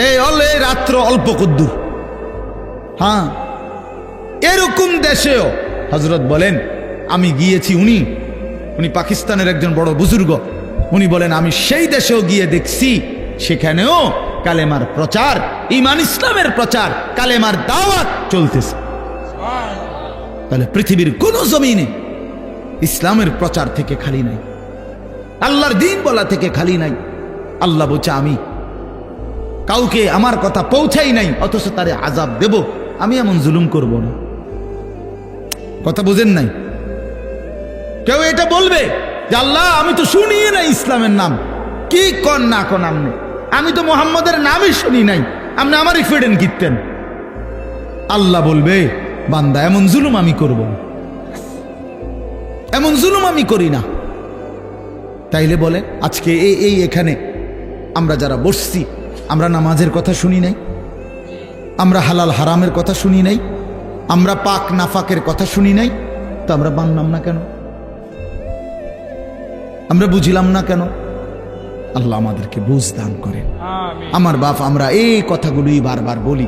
এই হলে রাত্র অল্প কদ্দুর। হ্যাঁ, এরকম দেশেও হযরত বলেন আমি গিয়েছি, উনি পাকিস্তানের একজন বড় বুজুর্গ, উনি বলেন আমি সেই দেশেও গিয়ে দেখছি সেখানেও কালেমার প্রচার, ঈমান ইসলামের প্রচার, কালেমার দাওয়াত চলতেছে। তাহলে পৃথিবীর কোন জমিনে ইসলামের প্রচার থেকে খালি নাই, আল্লাহর দ্বীন বলা থেকে খালি নাই। আল্লাহ বলছে আমি কাউকে আমার কথা পৌঁছাই নাই অথচ তারে আযাব দেব, আমি এমন জুলুম করব না। কথা বুঝেন নাই? কেউ এটা বলবে যে আল্লাহ আমি তো শুনিয়ে নাই ইসলামের নাম, কি কন না কন আমনে, আমি তো মুহাম্মদের নামই শুনি নাই, আপনি আমারই ফেডেন কিনতেন। আল্লাহ বলবে বান্দা এমন জুলুম আমি করব না, এমন জুলুম আমি করি না। তাইলে বলে আজকে এই এখানে আমরা যারা বসছি, আমরা নামাজের কথা শুনি নাই, আমরা হালাল হারামের কথা শুনি নাই, আমরা পাক নাফাকের কথা শুনি নাই, তো আমরা মানলাম না কেন? আমরা বুঝলাম না কেন? আল্লাহ আমাদেরকে বুঝ দান করেন। আমার বাপ, আমরা এই কথাগুলোই বারবার বলি।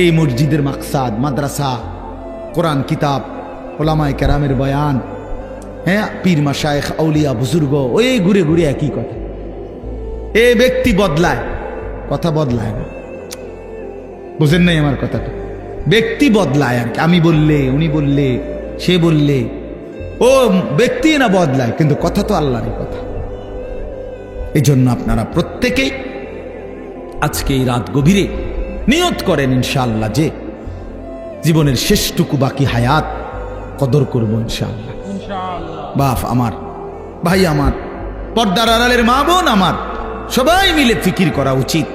এই মসজিদের মাকসাদ, মাদ্রাসা, কোরআন কিতাব, ওলামায়ে কেরামের বয়ান, হ্যাঁ, পীর মাশায়েখ আউলিয়া বুজুর্গ, ওই ঘুরে ঘুরে একই কথা। এ ব্যক্তি বদলায়, কথা বদলায় না। বুঝেন নাই আমার কথাটা? ব্যক্তি বদলায় আর কি, আমি বললে, উনি বললে, সে বললে, ও ব্যক্তি না বদলায়, কিন্তু কথা তো আল্লাহরই কথা। এই জন্য আপনারা প্রত্যেকেই আজকে এই রাত গভীরে নিয়ত করেন ইনশাআল্লাহ যে জীবনের শেষটুকু বাকি হায়াত কদর করবো ইনশাআল্লাহ। বাপ আমার, ভাই আমার, পর্দার আড়ালের মা বোন আমার, সবাই মিলে ফিকির করা উচিত।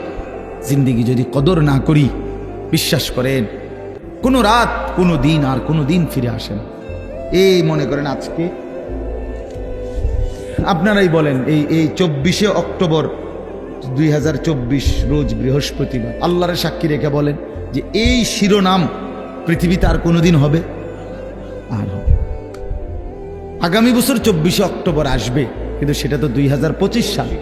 জিন্দেগি যদি কদর না করি, বিশ্বাস করেন কোনো রাত, কোনো দিন আর কোনো দিন ফিরে আসে না। এই মনে করেন আজকে আপনারাই বলেন, এই 24শে অক্টোবর 2024 রোজ বৃহস্পতিবার। আল্লাহর সাক্ষী রেখে বলেন যে এই শিরোনাম পৃথিবীতে আর কোনোদিন হবে? আর হবে। আগামী বছর 24শে অক্টোবর আসবে, কিন্তু সেটা তো 2025 সালে।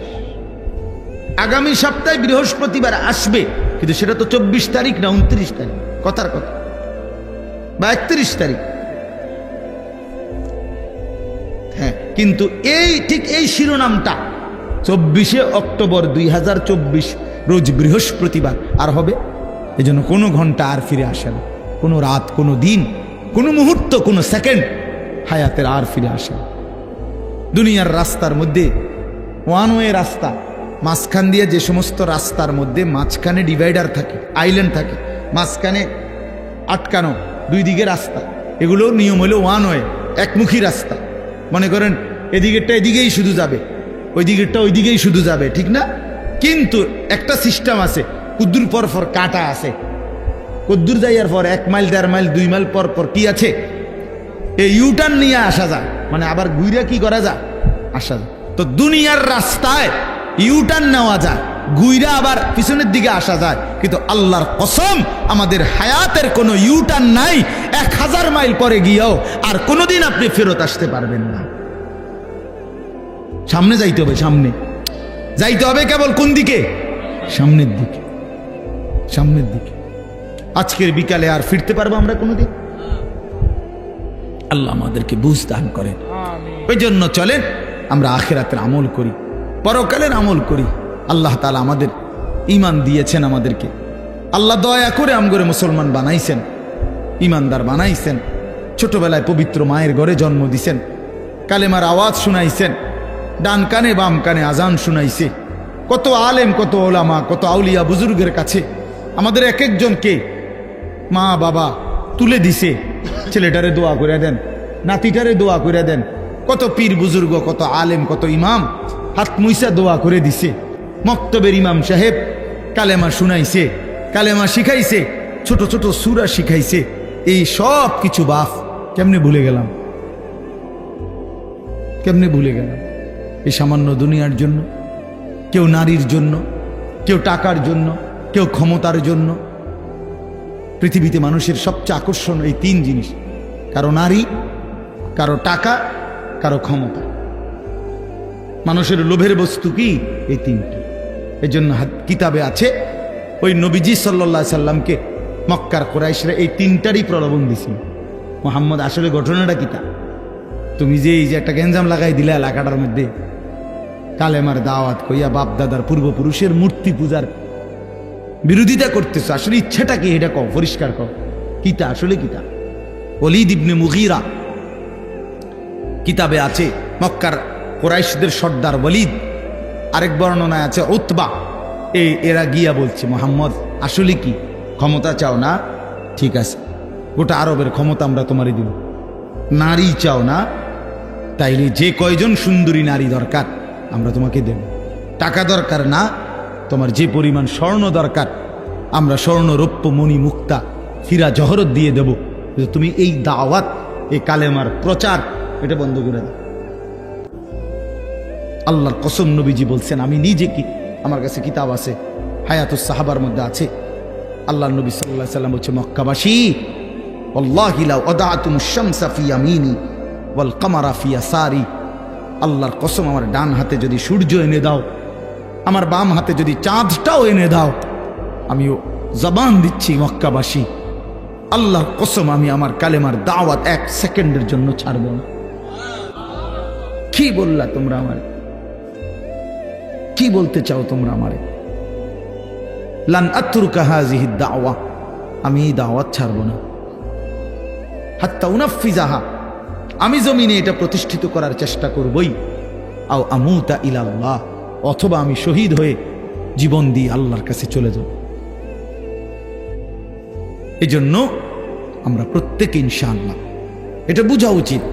আগামী সপ্তাহে বৃহস্পতিবার আসবে, কিন্তু সেটা তো 24 তারিখ না 29 তারিখ, কথার কথা, বা 31 তারিখ। হ্যাঁ, কিন্তু ঠিক এই শিরোনামটা 24শে অক্টোবর 2024 রোজ বৃহস্পতিবার আর হবে। এজন্য কোনো ঘন্টা আর ফিরে আসে না, কোনো রাত, কোনো দিন, কোনো মুহূর্ত, কোনো সেকেন্ড হায়াতের আর ফিরে আসে না। দুনিয়ার রাস্তার মধ্যে ওয়ান ওয়ে রাস্তা, মাঝখান দিয়ে যে সমস্ত রাস্তার মধ্যে মাঝখানে ডিভাইডার থাকে, আইল্যান্ড থাকে, মাঝখানে আটকানো দুই দিকে রাস্তা, এগুলো নিয়ম হলো ওয়ান ওয়ে, একমুখী রাস্তা। মনে করেন এদিকেরটা এদিকেই শুধু যাবে, ওই দিকেরটা ওই দিকেই শুধু যাবে, ঠিক না? কিন্তু একটা সিস্টেম আছে, কুদ্দুর পর পর কাটা আছে, কুদ্দুর যাইয়ার পর 1 মাইল 1.5 মাইল 2 মাইল পর পর কি আছে, এই ইউটার্ন নিয়ে আসা যায়, মানে আবার ঘুরে কি করা যায়, আসা যায়। তো দুনিয়ার রাস্তায় ইউটার্ন নেওয়া যায়, ঘুরে আবার পিছনের দিকে আসা যায়, কিন্তু আল্লাহর কসম আমাদের হায়াতের কোনো ইউটার্ন নাই। 1000 মাইল পরে গিয়েও আর কোনোদিন আপনি ফেরত আসতে পারবেন না। সামনে যাইতে হবে, সামনে যাইতে হবে, কেবল কোন দিকে? সামনের দিকে, সামনের দিকে। আজকের বিকালে আর ফিরতে পারবো আমরা কোনোদিন? আল্লাহ আমাদেরকে বুঝ দান করেন। ওই জন্য চলেন আমরা আখিরাতের আমল করি, পরকালের আমল করি। আল্লাহ তাআলা আমাদের ঈমান দিয়েছেন, আমাদেরকে আল্লাহ দয়া করে আমগরে মুসলমান বানাইছেন, ঈমানদার বানাইছেন। ছোটবেলায় পবিত্র মায়ের ঘরে জন্ম দিছেন, কালেমার আওয়াজ শুনাইছেন, ডান কানে বাম কানে আজান শুনাইছে। কত আলেম, কত ওলামা, কত আউলিয়া বুজুর্গের কাছে আমাদের এক একজনকে মা বাবা তুলে দিছে, ছেলেটারে দোয়া করে দেন, নাতিটারে দোয়া করে দেন। কত পীর বুজুর্গ, কত আলেম, কত ইমাম হাত মুইসা দোয়া করে দিছে। মক্তবের ইমাম সাহেব কালেমা শুনাইছে, কালেমা শিখাইছে, ছোট ছোট সূরা শিখাইছে। এই সব কিছু বাপ কেমনে ভুলে গেলাম, কেমনে ভুলে গেলাম? এই সামান্য দুনিয়ার জন্য, কেউ নারীর জন্য, কেউ টাকার জন্য, কেউ ক্ষমতার জন্য। পৃথিবীতে মানুষের সবচেয়ে আকর্ষণ এই 3 জিনিস, কারো নারী, কারো টাকা, কারো ক্ষমতা। মানুষের লোভের বস্তু কি? এই 3টি। এই জন্য কিতাবে আছে ওই নবীজি সাল্লাল্লাহু আলাইহি সাল্লামকে মক্কার কুরাইশরা এই 3টারই প্রলোভন দিছিল। মুহাম্মদ আসলে ঘটনাটা কিতা? তুমি যে এই যে একটা গেঞ্জাম লাগাই দিলে এলাকাটার মধ্যে, কালেমার দাওয়াত কইয়া বাপ দাদার পূর্বপুরুষের মূর্তি পূজার বিরোধিতা করতেছ, আসলে ইচ্ছাটা কি? এটা কও, পরিষ্কার কও, কিতা আসলে কিতা? ওয়ালিদ ইবনে মুগীরা কিতাবে আছে, মক্কার কুরাইশদের সর্দার ওয়ালিদ, আরেক বর্ণনায় আছে উতবা, এরা গিয়া বলছে মুহাম্মদ আসলে কি ক্ষমতা চাও না? ঠিক আছে, গোটা আরবের ক্ষমতা আমরা তোমারই দিব। নারী চাও না? তাইলে যে কয়জন সুন্দরী নারী দরকার আমরা তোমাকে দেব। টাকা দরকার না? তোমার যে পরিমাণ স্বর্ণ দরকার আমরা স্বর্ণ, রৌপ্য, মণি, মুক্তা, হীরা, জহরত দিয়ে দেব, তুমি এই দাওয়াত, এই কালেমার প্রচার এটা বন্ধ করে দাও। আল্লাহর কসম নবীজি বলছেন, আমি নিজে কি, আমার কাছে কিতাব আছে, হায়াতুস সাহাবার মধ্যে আছে। আল্লাহর নবী সাল্লাল্লাহু আলাইহি সাল্লাম বলছে, মক্কাবাসী ওয়াল্লাহি লাউ আদাতুমুশ শামসা ফি ইয়ামিনি ওয়াল কামারা ফি ইয়াসারি, আল্লাহর কসম আমার ডান হাতে যদি সূর্য এনে দাও, আমার বাম হাতে যদি চাঁদটাও এনে দাও, আমিও জবান দিচ্ছি মক্কাবাসী, আল্লাহর কসম আমি আমার কালেমার দাওয়াত 1 সেকেন্ডের জন্য ছাড়ব না। কি বললা তোমরা আমারে? কি বলতে চাও তোমরা আমারে? লান আতরুকা হাযিহি দাওয়া, আমি এই দাওয়াত ছাড়ব না। হাত্তা উনাফিজাহা, আমি জমিনে এটা প্রতিষ্ঠিত করার চেষ্টা করবই। আও আমুতা ইলাল্লাহ, অথবা আমি শহীদ হয়ে জীবন দিয়ে আল্লাহর কাছে চলে যাব। এই জন্য আমরা প্রত্যেকে ইনশাআল্লাহ এটা বোঝা উচিত,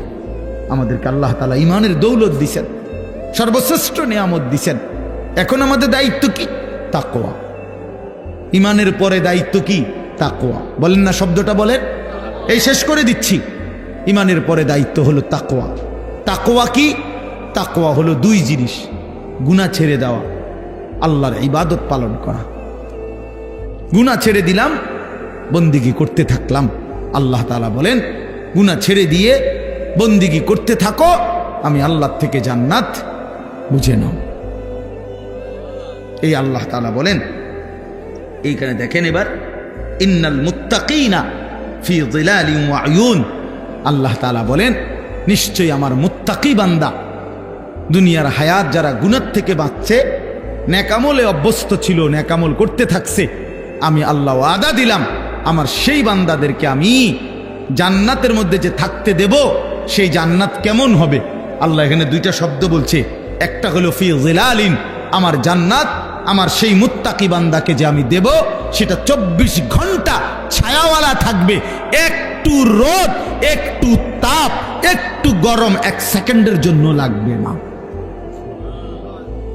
আমাদেরকে আল্লাহ তাআলা ঈমানের দৌলত দিয়েছেন, সর্বশ্রেষ্ঠ নিয়ামত দিয়েছেন। এখন আমাদের দায়িত্ব কি? তাকওয়া। ঈমানের পরে দায়িত্ব কি? তাকওয়া। বলেন না শব্দটা, বলেন। এই শেষ করে দিচ্ছি। ঈমানের পরে দায়িত্ব হলো তাকওয়া। তাকওয়া কি? তাকওয়া হলো 2 জিনিস, গুনাহ ছেড়ে দেওয়া আল্লাহর ইবাদত পালন করা। গুনাহ ছেড়ে দিলাম, বন্দিগি করতে থাকলাম। আল্লাহ তাআলা বলেন গুনাহ ছেড়ে দিয়ে বন্দিগি করতে থাকো, আমি আল্লাহ থেকে জান্নাত বুঝে নাও। এই আল্লাহ তাআলা বলেন, এইখানে দেখেন এবার, ইন্নাল মুত্তাকিনা ফি যিলালিন ওয়া আয়ুন। আল্লাহ তাআলা বলেন নিশ্চয়ই আমার মুত্তাকি বান্দা, দুনিয়ার হায়াত যারা গুনাহ থেকে বাঁচছে, নেকামলে অভ্যস্ত ছিল, নেকামল করতে থাকছে, আমি আল্লাহ ওয়াদা দিলাম আমার সেই বান্দাদেরকে আমি জান্নাতের মধ্যে যে থাকতে দেব, সেই জান্নাত কেমন হবে? আল্লাহ এখানে দুইটা শব্দ বলছে, একটা হলো ফি যিলালিন, আমার জান্নাত আমার সেই মুত্তাকি বান্দাকে যে আমি দেব সেটা 24 ঘন্টা ছায়াওয়ালা থাকবে। একটু রোদ, একটু তাপ, একটু গরম 1 সেকেন্ডের জন্য লাগবে না।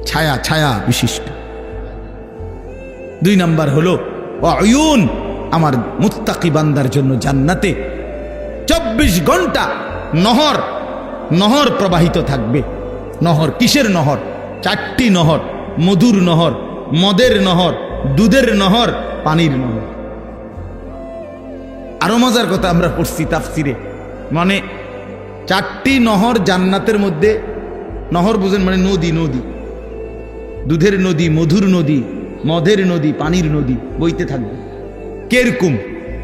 ছায়া ছায়া বিশিষ্ট। 2 নাম্বার হলো আয়ুন, আমার মুত্তাকি বান্দার জন্য জান্নাতে 24 ঘন্টা নহর নহর প্রবাহিত থাকবে। নহর কিসের নহর? 4টি নহর, মধুর নহর, মদের নহর, দুধের নহর, পানির নহর। আরো মজার কথা আমরা পড়ছি তাফসিরে, মানে 4টি নহর জান্নাতের মধ্যে। নহর বুঝেন মানে নদী, নদী, দুধের নদী, মধুর নদী, মদের নদী, পানির নদী বইতে থাকবে। কেরকম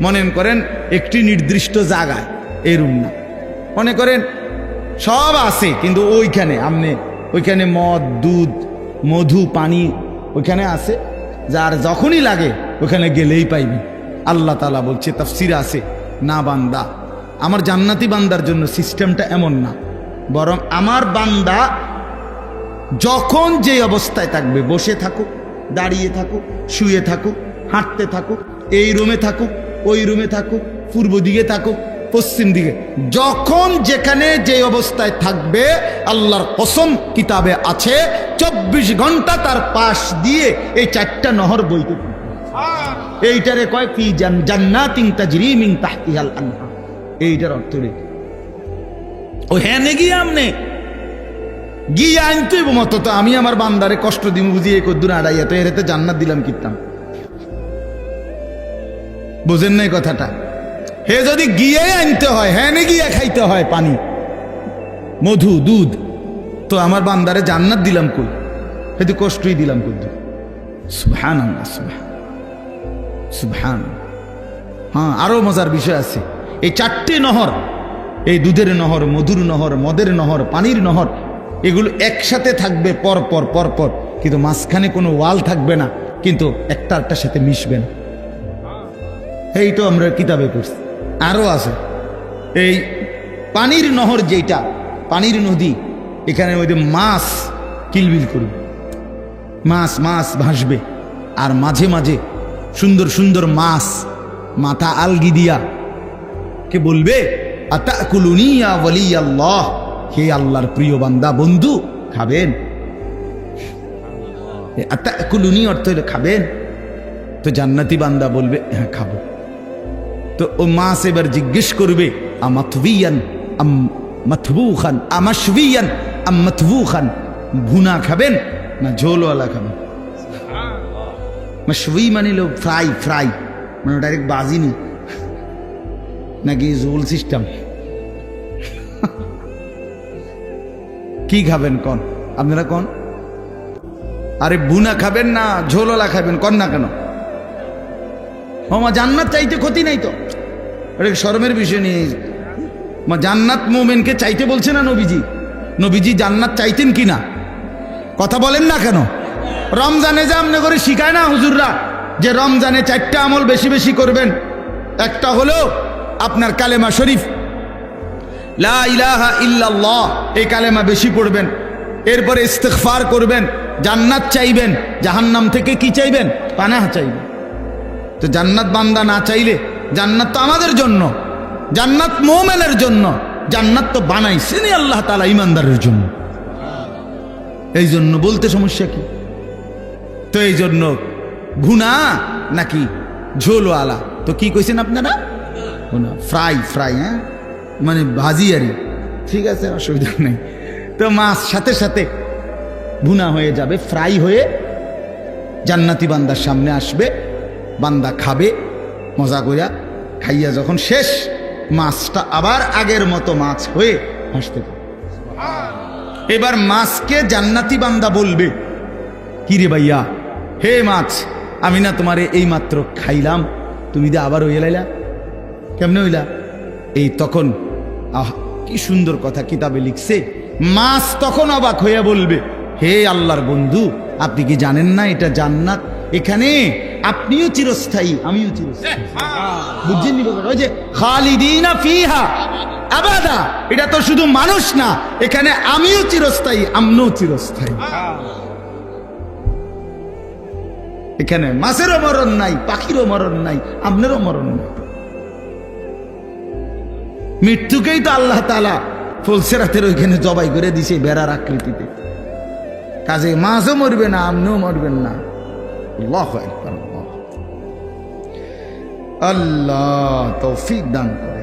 মনে করেন একটি নির্দিষ্ট জায়গায়, এরকম না। মনে করেন সব আছে কিন্তু ওইখানে আমনে ওইখানে মদ, দুধ, মধু, পানি ওইখানে আছে, যার যখনই লাগে ওখানে গেলেই পাইবে। আল্লাহ তাআলা বলছে, তাফসিরে আছে, না বান্দা, আমার জান্নাতি বান্দার জন্য সিস্টেমটা এমন না, বরং আমার বান্দা যখন যে অবস্থায় থাকবে, বসে থাকুক, দাঁড়িয়ে থাকুক, শুয়ে থাকুক, হাঁটতে থাকুক, এই রুমে থাকুক, ওই রুমে থাকুক, পূর্ব দিকে থাকুক, পশ্চিম দিকে, যখন যেখানে যে অবস্থায় থাকবে, আল্লাহর কসম কিতাবে আছে 24 ঘন্টা তার পাশ দিয়ে এই 4টা নহর বইতে থাকবে। এইটারে কয় ফি জান্নাতিন তাজরি মিন তাহতিহাল আনহার। এইটার অর্থ রে ও হ্যাঁ গিয়ে আমনে গিয়ে আনতে মতো তো আমি আমার বান্দারে কষ্ট দিব বুঝিয়ে কদ্দুর আড়াইয়া, তো এরাতে জান্নাত দিলাম কিতাম। বুঝেন নাই কথাটা? হে যদি গিয়ে আনতে হয়, হ্যাঁ গিয়ে খাইতে হয় পানি, মধু, দুধ, তো আমার বান্দারে জান্নাত দিলাম কই? হেতু কষ্টই দিলাম কদ্দুর। সুবহানাল্লাহ, সুবহান। হ্যাঁ, আরো মজার বিষয় আছে। এই 4টি নহর, এই দুধের নহর, মধুর নহর, মদের নহর, পানির নহর, এগুলো একসাথে থাকবে পর পর পর পর, কিন্তু মাঝখানে কোনো ওয়াল থাকবে না, কিন্তু একটার সাথে মিশবে না। এই তো আমরা কিতাবে পড়ছি। আরো আছে এই পানির নহর, যেটা পানির নদী, এখানে ওই যে মাছ কিলবিল করবে, মাছ মাছ ভাসবে, আর মাঝে মাঝে সুন্দর সুন্দর মাছ মাথা আলগি দিয়া কে বলবে, আতাকুলুনি ইয়া ওয়ালিয়াল্লাহ, হে আল্লাহর প্রিয় বান্দা, বন্ধু খাবেন? আতাকুলুনি অর্থ হলো খাবেন। তো জান্নাতি বান্দা বলবে হ্যাঁ খাবো। তো ও মাছ এবার জিজ্ঞেস করবে, আমাতবিয়ান আম মাতবুখান, আমাশবিয়ান আম মাতবুখান, ভুনা খাবেন না ঝোলওয়ালা খাবেন? মাশবি মানে লো ফ্রাই, ফ্রাই মানে ডাইরেক্ট বাজিনি, নাকি ঝোল সিস্টেম? কি খাবেন কোন আপনারা? কোন? আরে বুনা খাবেন না ঝোলওয়ালা খাবেন? কোন না কেন? মা জান্নাত চাইতে ক্ষতি নাই তো, আরে শরমের বিষয় নেই। মা জান্নাত মুমিনকে চাইতে বলছে না নবীজি? নবীজি জান্নাত চাইতেন কিনা? কথা বলেন না কেন? রমজানে যে আমনে করে শিখায় না হুজুররা, যে রমজানে 4টা আমল বেশি বেশি করবেন। একটা হলো আপনার কালেমা শরীফ, লা ইলাহা ইল্লাল্লাহ, এই কালেমা বেশি পড়বেন। এরপরে ইস্তিগফার করবেন, জান্নাত চাইবেন, জাহান্নাম থেকে কি চাইবেন? পানাহ চাইবেন। তো জান্নাত বান্দা না চাইলে, জান্নাত তো আমাদের জন্য, জান্নাত মুমিনের জন্য, জান্নাত তো বানাইছেনই আল্লাহ তাআলা ইমানদারের জন্য। এই জন্য বলতে সমস্যা কি? তো এই জন্য ভুনা নাকি ঝোলওয়ালা? তো কি কইছেন আপনারা? ফ্রাই, ফ্রাই, হ্যাঁ মানে ভাজি আরই, ঠিক আছে, অসুবিধা নেই। তো মাছ সাথে সাথে ভুনা হয়ে যাবে, ফ্রাই হয়ে জান্নাতি বান্দার সামনে আসবে, বান্দা খাবে মজা কইরা, খাইয়া যখন শেষ মাছটা আবার আগের মতো মাছ হয়ে আসতে পারে। এবার মাছকে জান্নাতি বান্দা বলবে, কি রে ভাইয়া, হে মাছ, আমি না তোমারে এই মাত্র খাইলাম, তুমি দিয়ে আবার হইয়া লাইলা, কেমনে হইলা? এই তখন আহ কি সুন্দর কথা কিতাবে লিখছে, মাছ তখন অবাক হইয়া বলবে, হে আল্লাহর বন্ধু, আপনি কি জানেন না এটা জান্নাত? এখানে আপনিও চিরস্থায়ী, আমিও চিরস্থায়ী। বুঝছেন? ওই যে খালিদিনা ফিহা আবাদা, এটা তো শুধু মানুষ না, এখানে আমিও চিরস্থায়ী, আমরাও চিরস্থায়ী। এখানে মাছেরও মরণ নাই, পাখিরও মরণ নাই, আপনারও মরণ নাই। মৃত্যুকেই তো আল্লাহ তাআলা ফুলসিরাতের ওইখানে জবাই করে দিছে বেড়ার আকৃতিতে, কাজে মাছও মরবে না, আপনিও মরবেন না। আল্লাহু আকবার। আল্লাহ তৌফিক দান করুন।